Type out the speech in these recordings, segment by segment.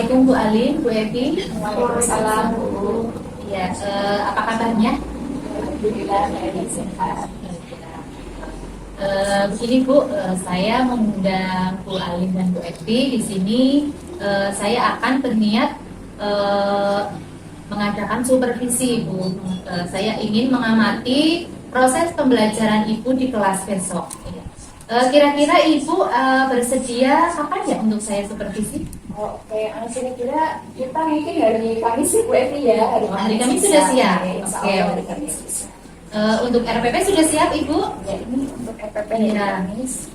Assalamualaikum Bu Alim, Bu Evi. Waalaikumsalam Bu. Ya, apa kabarnya? Alhamdulillah baik, sehat. Begini Bu, saya mengundang Bu Alim dan Bu Evi di sini. Saya akan berniat mengadakan supervisi Bu. Saya ingin mengamati proses pembelajaran Ibu di kelas besok. Kira-kira Ibu bersedia kapan ya untuk saya supervisi? Oke, kira-kira kita mungkin hari Kamis Bu Evi ya. Hari Kamis sudah siap. Oke, hari Kamis bisa. Untuk RPP sudah siap Ibu? Ya, ini untuk RPP hari Kamis.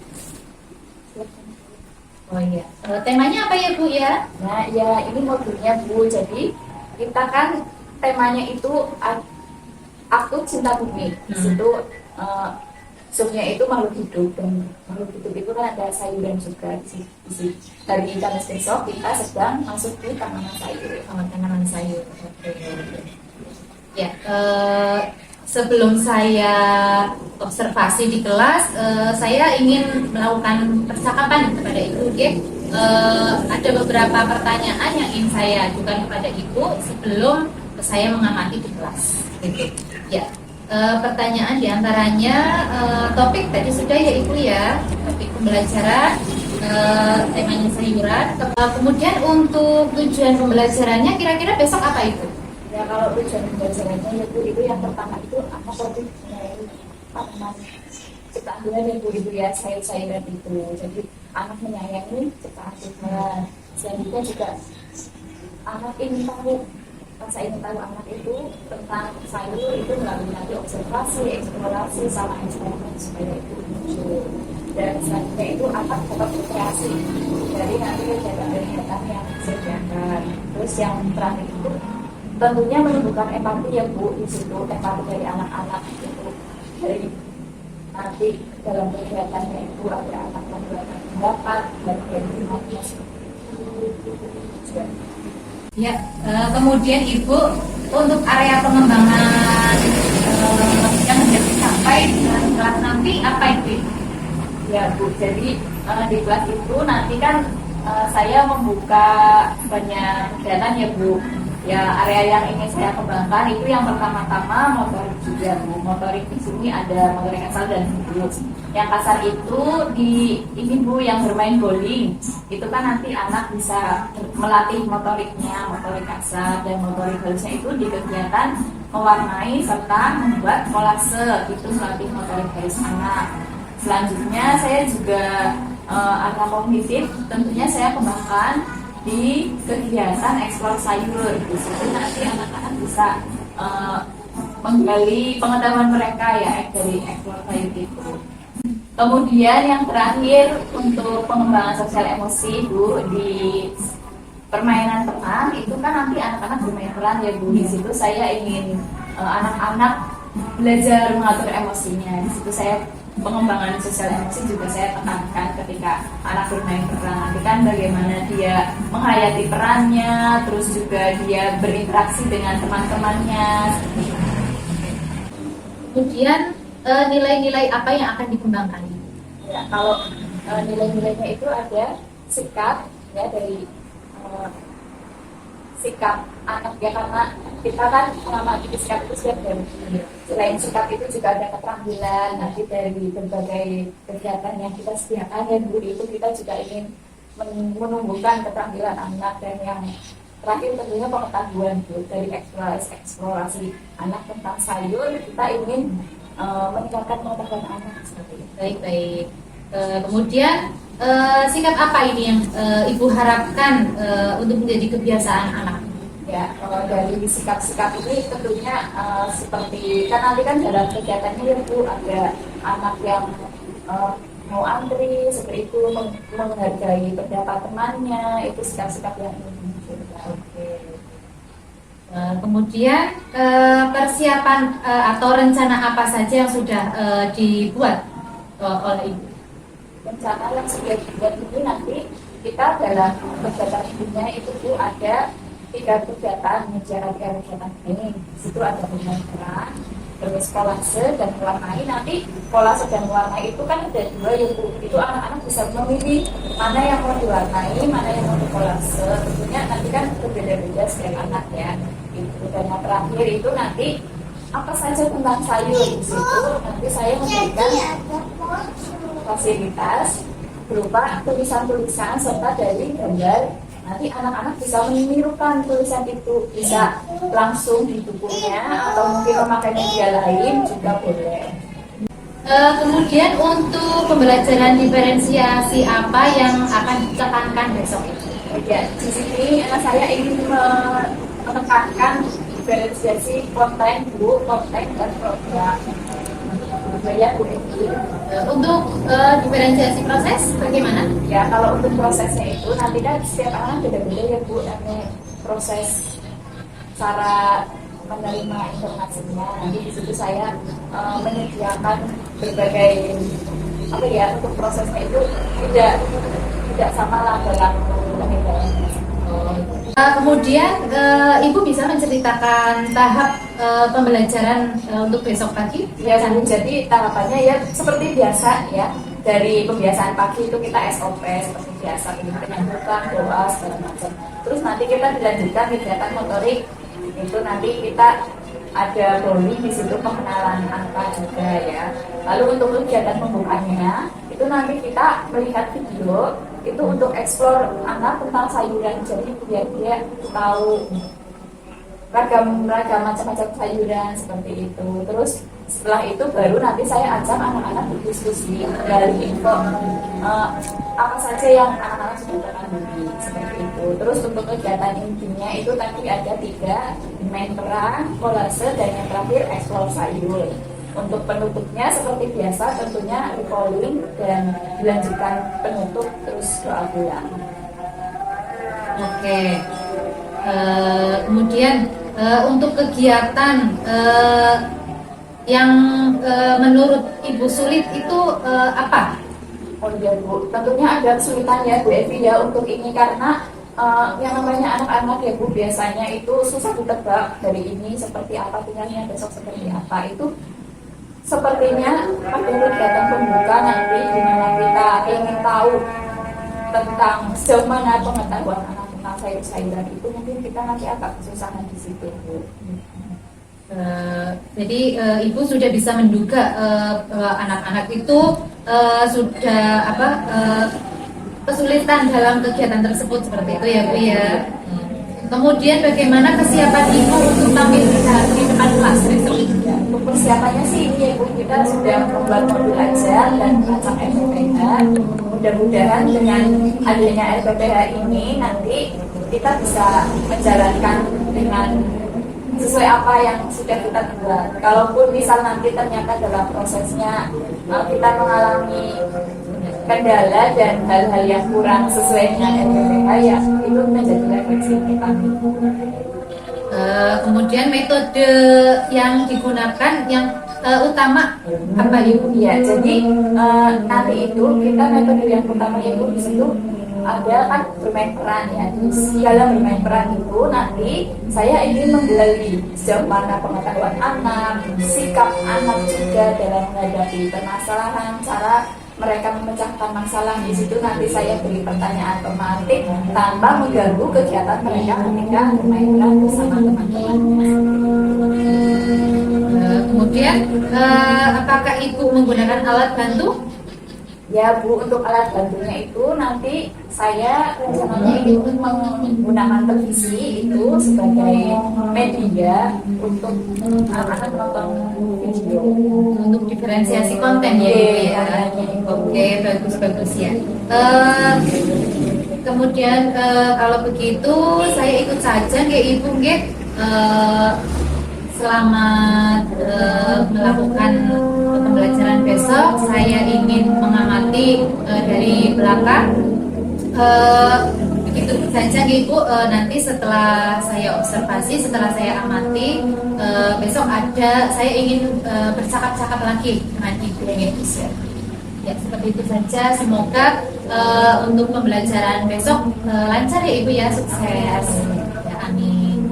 Oh iya. Temanya apa ya Bu ya? Nah, ya ini modulnya Bu. Jadi kita kan temanya itu Aku Cinta Bumi. Di situ subnya itu makhluk hidup, dan makhluk hidup itu kan ada sayuran juga di sini. Hari Kamis besok kita sedang masuk di tanaman sayur. Tanaman sayur. Oke. Ya. Sebelum saya observasi di kelas, saya ingin melakukan percakapan kepada Ibu. Ada beberapa pertanyaan yang ingin saya ajukan kepada Ibu sebelum saya mengamati di kelas. Ya. Pertanyaan diantaranya topik tadi sudah ya Ibu ya, topik pembelajaran, temanya sayuran. Kemudian untuk tujuan pembelajarannya kira-kira besok apa Ibu? Ya, kalau tujuan pembelajarannya itu yang pertama itu apa topik mengenai tanaman ciptaan Tuhan Ibu ya, sayur-sayuran itu. Jadi anak menyayangi ciptaan Tuhan. Selanjutnya juga anak ingin tahu, saya ingin tahu anak itu tentang sayur itu melalui nanti observasi, eksplorasi, sama eksperimen supaya itu muncul. Dan selanjutnya itu anak dapat berkreasi dari nanti kegiatan-kegiatan yang disediakan. Terus yang terakhir itu tentunya menunjukkan empati ya Bu, di situ empati dari anak-anak itu, dari nanti dalam kegiatannya itu ada anak membuatkan pendapat dan kegiatannya. Ya, kemudian Ibu untuk area pengembangan yang sudah dicapai dalam kelas nanti apa itu? Ya Bu, jadi di kelas itu nanti kan saya membuka banyak kegiatan ya Bu. Ya, area yang ingin saya kembangkan itu yang pertama-tama motorik juga Bu. Motorik di sini ada motorik kasar dan halus. Yang kasar itu ini Bu, yang bermain bowling. Itu kan nanti anak bisa melatih motoriknya, motorik kasar dan motorik halusnya itu di kegiatan mewarnai serta membuat kolase, itu melatih motorik halus anak. Selanjutnya saya juga anak kognitif, tentunya saya kembangkan di kegiatan eksplor sayur. Di situ nanti anak-anak bisa menggali pengetahuan mereka ya dari eksplor sayur itu. Kemudian yang terakhir untuk pengembangan sosial emosi Bu, di permainan peran itu kan nanti anak-anak bermain peran ya Bu. Di situ saya ingin anak-anak belajar mengatur emosinya. Di situ saya pengembangan sosial emosi juga saya tekankan ketika anak bermain peran. Nanti kan bagaimana dia menghayati perannya, terus juga dia berinteraksi dengan teman-temannya. Kemudian nilai-nilai apa yang akan dikembangkan? Ya, kalau nilai-nilainya itu ada sikap ya, dari sikap anak ya, karena kita kan mengamati sikap itu setiap hari. Selain sikap itu juga ada keterampilan. Nanti dari berbagai kegiatan yang kita sediakan ya Bu, itu kita juga ingin menumbuhkan keterampilan anak. Dan yang terakhir tentunya pengetahuan Bu, dari eksplorasi anak tentang sayur, kita ingin meningkatkan pengetahuan anak seperti itu. Baik. Kemudian sikap apa ini yang Ibu harapkan untuk menjadi kebiasaan anak? Ya, dari sikap-sikap ini tentunya seperti kan nanti kan dalam kegiatannya ya Bu, ada anak yang mau antri seperti itu, menghargai pendapat temannya, itu sikap-sikap yang ingin muncul. Oke. Kemudian persiapan atau rencana apa saja yang sudah dibuat oleh Ibu? Rencana yang sudah dibuat ini nanti kita dalam kegiatan ibunya itu Bu, ada 3 kegiatan, menjalani kegiatan ini. Di situ ada bermain peran, terus kolase dan mewarnai. Nanti kolase dan mewarnai itu kan ada dua ya Bu, itu anak-anak bisa memilih mana yang mau diwarnai, mana yang mau dikolase. Tentunya nanti kan berbeda-beda setiap anak ya. Itu. Dan yang terakhir itu nanti apa saja tentang sayur di situ nanti saya memberikan fasilitas berupa tulisan-tulisan serta dari gambar. Nanti anak-anak bisa menirukan tulisan itu, bisa langsung di bukunya atau mungkin memakai media lain juga boleh. Kemudian untuk pembelajaran diferensiasi apa yang akan ditekankan besok itu? Ya, di sini saya ingin menekankan diferensiasi konten Bu, konten dan program. Ya, Bu. Untuk diferensiasi proses bagaimana? Ya, kalau untuk prosesnya itu nanti kan setiap anak beda-beda ya Bu, namanya proses cara menerima informasinya. Nanti di situ saya menyediakan berbagai apa ya untuk prosesnya itu tidak sama lah dalam penilaian. Kemudian Ibu bisa menceritakan tahap pembelajaran untuk besok pagi? Ya, jadi tahapannya ya seperti biasa ya. Dari pembiasaan pagi itu kita SOP seperti biasa, penyambutan, doa segala macam. Terus nanti kita dilanjutkan kegiatan motorik. Itu nanti kita ada bowling di situ, pengenalan angka juga ya. Lalu untuk kegiatan pembukanya itu nanti kita melihat video itu untuk explore anak tentang sayuran, jadi biar dia tahu ragam macam-macam sayuran seperti itu. Terus setelah itu baru nanti saya ajak anak-anak berdiskusi dari info apa saja yang anak-anak sudah ketahui seperti itu. Terus untuk kegiatan intinya itu tadi ada 3, main peran, kolase, dan yang terakhir explore sayur. Untuk penutupnya seperti biasa tentunya recalling dan dilanjutkan penutup terus doa pulang. Oke. Kemudian untuk kegiatan yang menurut Ibu sulit itu apa? Oh iya Bu, tentunya ada kesulitan ya Bu Evi ya untuk ini karena yang namanya anak-anak ya Bu biasanya itu susah ditebak dari ini seperti apa, tinggalnya besok seperti apa. Itu sepertinya pada kegiatan pembuka nanti di mana kita ingin tahu tentang sejauh mana pengetahuan anak tentang sayur-sayuran itu, mungkin kita nanti agak kesusahan di situ Bu. Jadi Ibu sudah bisa menduga anak-anak itu sudah kesulitan dalam kegiatan tersebut seperti itu ya Bu ya. Kemudian bagaimana kesiapan Ibu untuk tampil di depan kelas besok? Ya, untuk persiapannya sih ini ya Bu, kita sudah membuat modul ajar dan merancang RPPH. Mudah-mudahan dengan adanya RPPH ini nanti kita bisa menjalankan dengan sesuai apa yang sudah kita buat. Kalaupun misal nanti ternyata dalam prosesnya kita mengalami kendala dan hal-hal yang kurang sesuai dengan RPPH, ya itu menjadi refleksi kita. Kemudian metode yang digunakan yang utama apa Ibu? Ya, jadi nanti itu kita metode yang utama itu di situ ada kan bermain peran ya. Dalam bermain peran itu nanti saya ingin menggali sejauh mana pengetahuan anak, sikap anak juga dalam menghadapi permasalahan, cara mereka memecahkan masalah. Di situ nanti saya beri pertanyaan tematik tanpa mengganggu kegiatan mereka ketika bermain peran bersama teman-teman. Kemudian apakah Ibu menggunakan alat bantu? Ya Bu, untuk alat bantunya itu nanti saya rencananya ingin menggunakan televisi itu sebagai media untuk anak-anak nonton video. Untuk diferensiasi konten ya Ibu ya. Oke, bagus ya. Kemudian kalau begitu saya ikut saja ke Ibu nggih. Selamat melakukan pembelajaran besok. Saya ingin mengamati dari belakang. Begitu saja Ibu. Nanti setelah saya observasi, setelah saya amati, besok saya ingin bercakap-cakap lagi dengan Ibu gitu. Ya, seperti itu saja. Semoga untuk pembelajaran besok lancar ya Ibu ya, sukses. Ya, amin.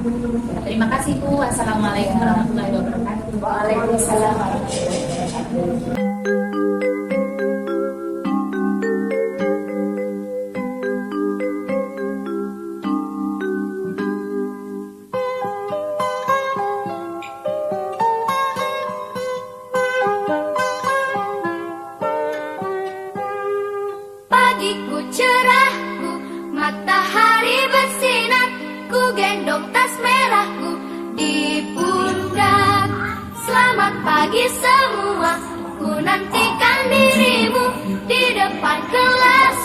Terima kasih Bu. Assalamualaikum warahmatullahi wabarakatuh. Waalaikumsalam warahmatullahi wabarakatuh. Pagiku cerahku, matahari bersinar, ku gendong tas merahku di pundak. Selamat pagi semua, ku nantikan dirimu di depan kelas,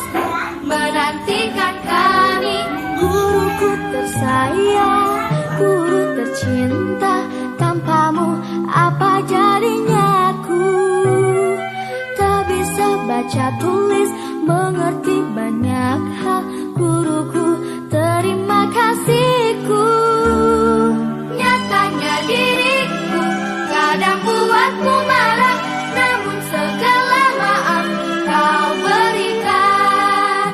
menantikan kami. Guruku tersayang, guru tercinta, tanpamu apa jadinya aku? Tak bisa baca tulis, mengerti banyak hal, guruku terima kasihku. Nyatanya diriku kadang buatmu marah, namun segala maaf kau berikan.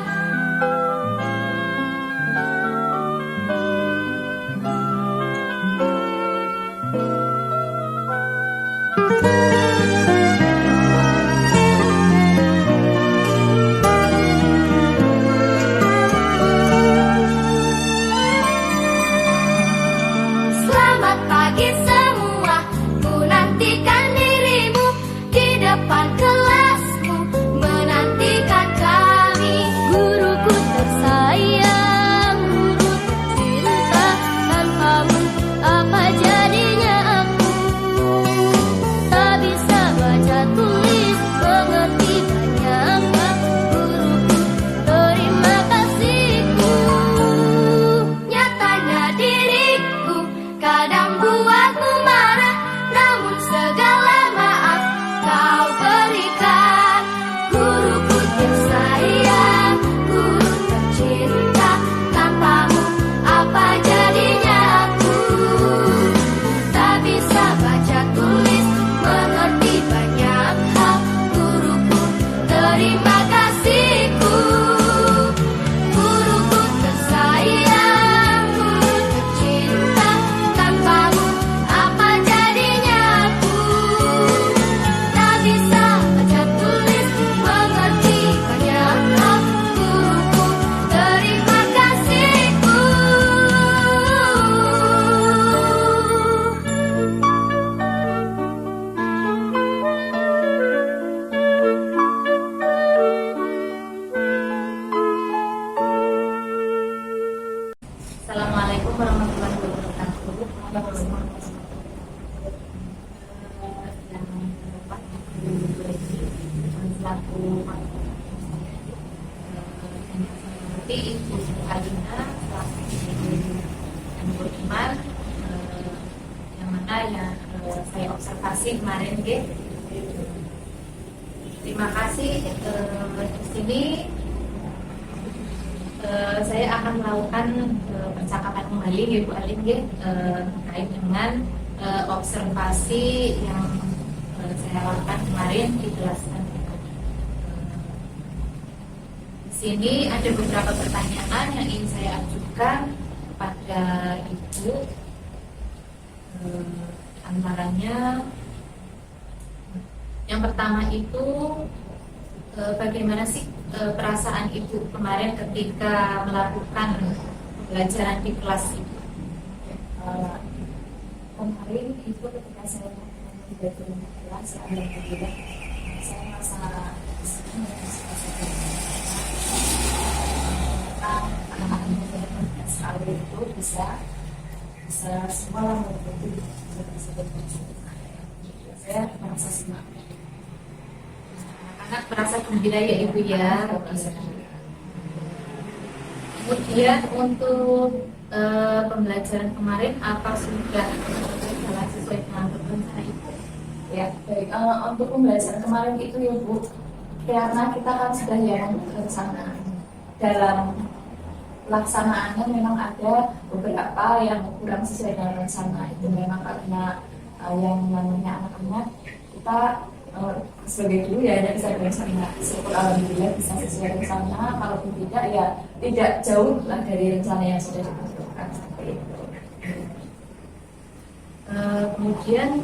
Selamat pagi semua, ku nantikan dirimu di depan kelasmu, menantikan kami. Guruku tersayang, guru tercinta, tanpamu apa jadinya aku? Tak bisa baca tulis, mengerti banyak hal, guruku terima kasihku. Nyatanya diriku kadang buatmu marah, namun segala maaf kau berikan. Guruku tersayang, guru tercinta, tanpamu apa jadinya aku? Tak bisa baca tulis, mengerti banyak hal, guruku terima kasihku. Guruku tersayang, guru tercinta, tanpamu apa jadinya aku? Tak bisa baca tulis, mengerti banyak hal, guruku terima kasihku. Assalamualaikum warahmatullahi wabarakatuh. Yang terdapat selaku seperti Ibu Alina selaku yang beriman, yang mana yang saya observasi kemarin, terima kasih. Di sini saya akan melakukan percakapan kembali Ibu Alin terkait dengan observasi yang saya lakukan kemarin di kelas. Di sini ada beberapa pertanyaan yang ingin saya ajukan kepada Ibu. Antaranya yang pertama itu bagaimana sih perasaan Ibu kemarin ketika melakukan pembelajaran di kelas itu? Kemarin itu ketika saya belajar di kelas, alhamdulillah saya merasa senang anak-anak sekali itu bisa semua mengikuti bisa berfungsi. Saya merasa senang. Anak merasa gembira ya Ibu ya. Kemudian untuk pembelajaran kemarin apa sudah berjalan sesuai dengan rencana Ibu? Ya, baik. Untuk pembelajaran kemarin itu ya Bu, karena kita kan sudah yang berencana dalam pelaksanaannya memang ada beberapa yang kurang sesuai dengan rencana. Itu memang karena yang namanya anak-anak kita sebagai guru ya ada bisa berencana. Syukur alhamdulillah bisa sesuai rencana. Kalaupun tidak ya tidak jauh lah dari rencana yang sudah ditentukan seperti itu. Kemudian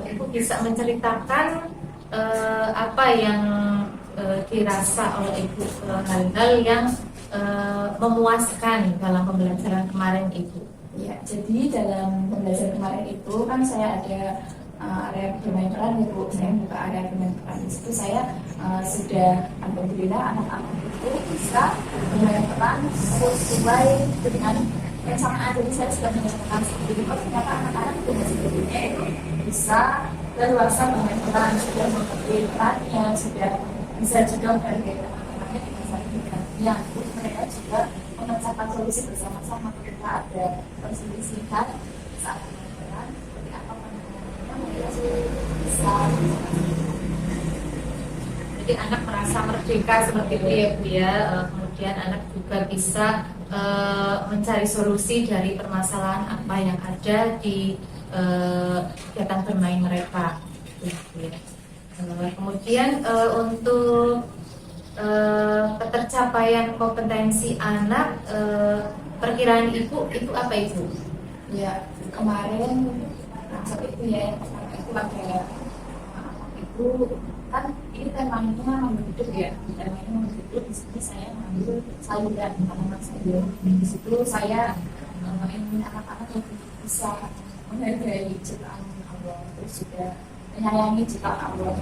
ibu bisa menceritakan apa yang dirasa oleh ibu, hal-hal yang memuaskan dalam pembelajaran kemarin ibu. Ya, jadi dalam pembelajaran kemarin itu kan saya ada area bermain peran ya Bu. Saya buka area bermain peran di situ saya sudah alhamdulillah anak-anak itu bisa bermain peran sesuai dengan perencanaan. Jadi saya sudah menyatakan seperti itu. Ternyata anak-anak itu sebetulnya itu bisa leluasa bermain peran, sudah mengerti perannya, sudah bisa juga menghargai teman-temannya dengan saling bergantian. Terus mereka juga memecahkan solusi bersama-sama ketika ada perselisihan saat pengajaran seperti apa penanganannya mereka bisa. Jadi anak merasa merdeka seperti itu ya Bu ya. Kemudian anak juga bisa mencari solusi dari permasalahan apa yang ada di kegiatan bermain mereka. Gitu ya. Kemudian untuk ketercapaian kompetensi anak, perkiraan ibu itu apa ibu? Ya, kemarin sampai itu ya yang pertama itu ada itu kan ini temanya memang hidup ya, temanya memang hidup. Di sini saya mengambil sayuran, tanaman sayur. Di situ saya ingin anak-anak lebih bisa menghargai ciptaan Allah, terus juga menyayangi ciptaan Allah,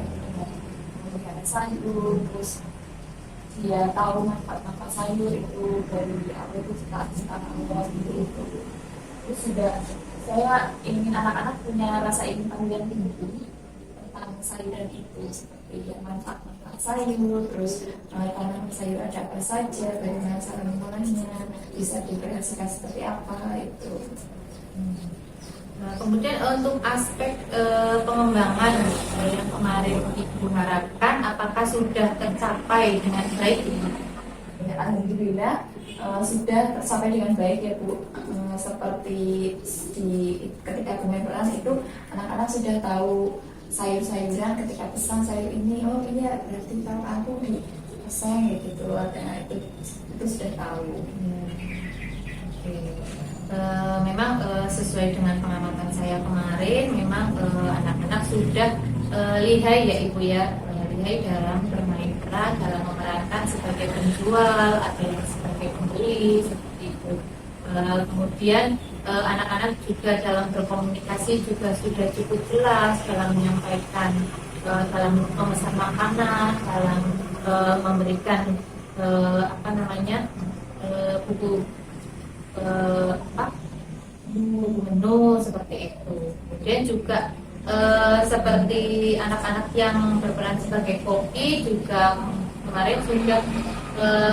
memelihara sayur, terus dia tahu manfaat-manfaat sayur itu dari apa itu ciptaan Allah gitu. Terus juga saya ingin anak-anak punya rasa ingin tahu yang tinggi tentang sayuran itu, seperti yang manfaat-manfaat sayur, terus tanaman sayur ada apa saja, bagaimana cara mengolahnya, bisa diperhatikan seperti apa itu. Nah, kemudian untuk aspek pengembangan yang kemarin ibu harapkan, apakah sudah tercapai dengan baik? Ya, alhamdulillah sudah tercapai dengan baik ya Bu. Seperti ketika bermain peran itu anak-anak sudah tahu sayur-sayuran, ketika pesan sayur ini, oh iya berarti tahu aku dipesan gitu, karena itu sudah tahu. Oke. Memang sesuai dengan pengamatan saya kemarin, memang anak-anak sudah lihai ya ibu ya, lihai dalam bermain peran, dalam memerankan sebagai penjual, ada yang sebagai pembeli seperti itu. Kemudian anak-anak juga dalam berkomunikasi juga sudah cukup jelas dalam menyampaikan, dalam memesan makanan, dalam memberikan buku menu seperti itu. Kemudian juga seperti anak-anak yang berperan sebagai koki juga kemarin sudah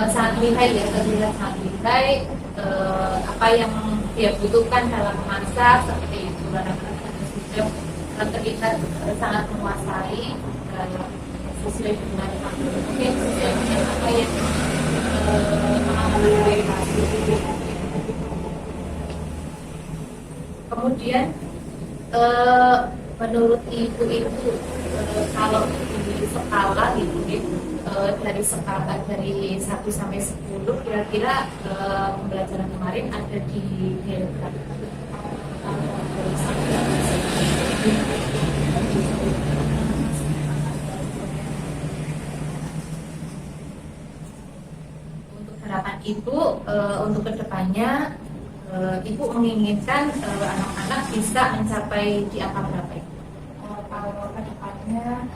sangat lihai ya, terlihat sangat lihai apa yang dia butuhkan dalam memasak seperti itu. Anak-anak sudah terlihat sangat menguasai sesuai dengan mungkin sesuai dengan apa yang kemudian menurut ibu itu kalau di skala gitu dari skala dari 1 sampai 10 kira-kira pembelajaran kemarin ada di nilai berapa? Untuk harapan ibu untuk kedepannya, ibu menginginkan anak-anak bisa mencapai di angka berapa itu? Kalau ke depannya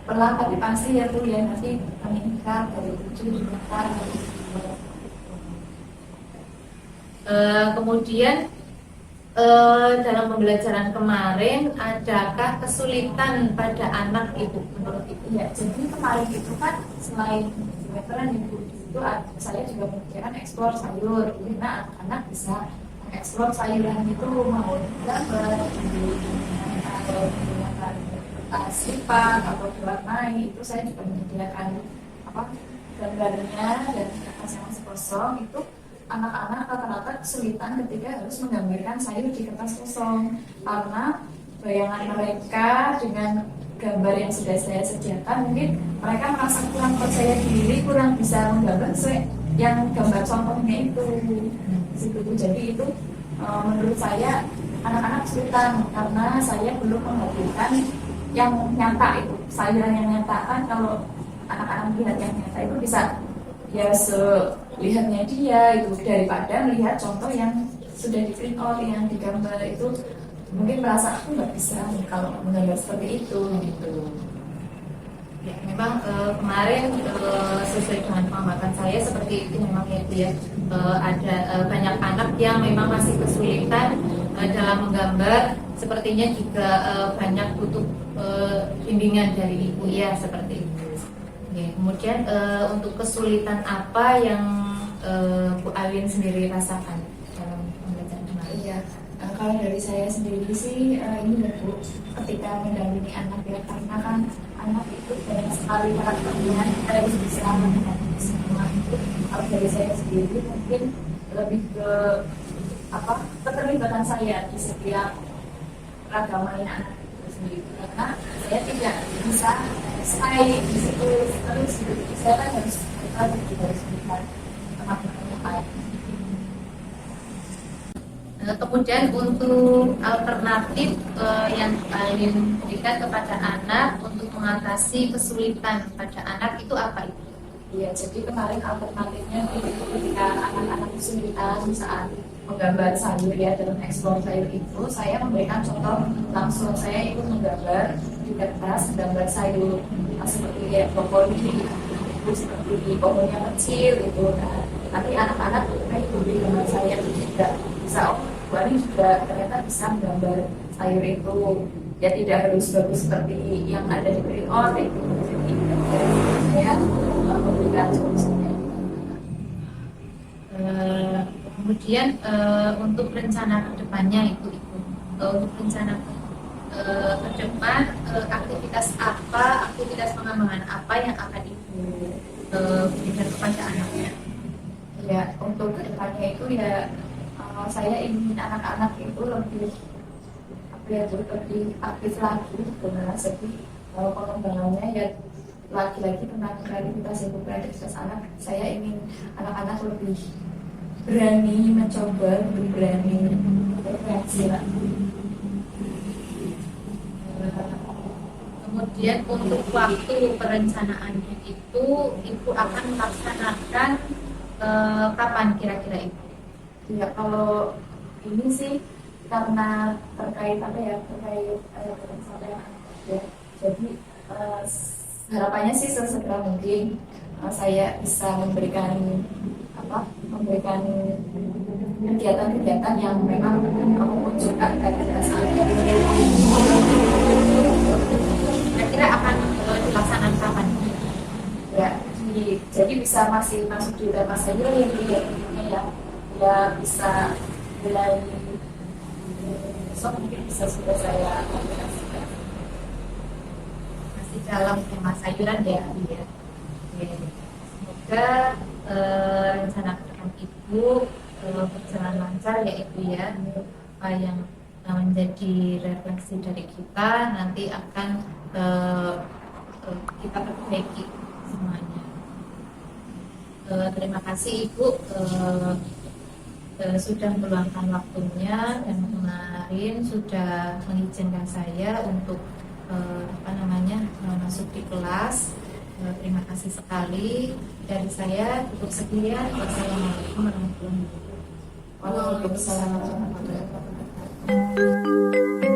perlahan tapi pasti ya Bu ya, nanti meningkat dari 7 meningkat dari 10. Kemudian dalam pembelajaran kemarin adakah kesulitan pada anak ibu menurut ibu? Ya, jadi kemarin itu kan selain veteran ibu itu saya juga mengerjakan eksplor sayur, karena anak-anak bisa mengeksplor sayuran itu mau gambar, atau menggunakan slipan atau diwarnai. Itu saya juga menyediakan gambarnya dan kertas yang masih kosong. Itu anak-anak rata-rata kesulitan ketika harus menggambarkan sayur di kertas kosong, karena bayangan mereka dengan gambar yang sudah saya sediakan mungkin mereka merasa kurang percaya diri, kurang bisa menggambar sesuai yang gambar contohnya itu. Jadi itu menurut saya anak-anak kesulitan karena saya belum menghadirkan yang nyata itu. Saya yang nyata kan kalau anak-anak melihat yang nyata itu bisa ya selihatnya dia itu daripada melihat contoh yang sudah di print out, yang digambar itu mungkin merasa aku nggak bisa nih kalau menggambar seperti itu gitu. Ya, memang kemarin sesuai dengan pengamatan saya seperti itu memang ya Bu ya. Ada banyak anak yang memang masih kesulitan dalam menggambar, sepertinya juga banyak butuh bimbingan dari ibu ya seperti itu. Ya, kemudian untuk kesulitan apa yang Bu Alin sendiri rasakan dalam pembelajaran kemarin? Iya, kalau dari saya sendiri sih ini ya Bu, ketika mendampingi anak ya, karena kan anak itu banyak sekali karakternya, kita harus bisa menghadapi semua itu. Kalau dari saya sendiri mungkin lebih ke keterlibatan saya di setiap ragamain anak itu sendiri, karena saya tidak bisa stay di situ terus gitu. Saya kan harus melihat teman-teman yang lain. Kemudian untuk alternatif yang paling berikan kepada anak untuk mengatasi kesulitan pada anak itu apa itu? Iya, jadi kemarin alternatifnya itu ketika anak-anak kesulitan saat menggambar sayur ya dalam eksplor sayur itu, saya memberikan contoh langsung. Saya ikut menggambar di kertas, gambar sayur seperti ya brokoli, itu seperti pohon yang kecil itu. Nah, nanti anak-anak itu di gambar saya juga bisa Bu Ani juga ternyata bisa menggambar sayur itu ya, tidak harus bagus seperti yang ada di print out itu. Jadi saya memberikan solusinya. Kemudian untuk rencana kedepannya itu untuk rencana ke depan aktivitas pengembangan apa yang akan ibu berikan kepada anaknya? Ya, untuk kedepannya itu ya saya ingin anak-anak itu lebih lebih aktif lagi sebenarnya. Jadi pengembangannya ya lagi-lagi tentang kreativitas ibu, kreativitas anak. Saya ingin anak-anak lebih berani mencoba, lebih berani berkreasi lagi. Kemudian untuk waktu perencanaannya itu ibu akan melaksanakan kapan kira-kira ibu? Ya, kalau ini sih karena terkait pencapaian ya. Jadi harapannya sih sesegera mungkin saya bisa memberikan kegiatan-kegiatan yang memang memunculkan kreativitas anak. Kira-kira akan dilaksanakan kapan? Ya, jadi bisa masih masuk di tema saja yang ya bisa mulai besok mungkin bisa sudah saya aplikasikan. Masih dalam tema sayuran ya. Semoga rencana ke depan ibu berjalan lancar ya ibu ya. Apa yang menjadi refleksi dari kita nanti akan kita perbaiki semuanya. Terima kasih ibu sudah meluangkan waktunya dan kemarin sudah mengizinkan saya untuk masuk di kelas. Terima kasih sekali. Dari saya cukup sekian. Wassalamualaikum warahmatullahi wabarakatuh. Waalaikumsalam warahmatullahi wabarakatuh.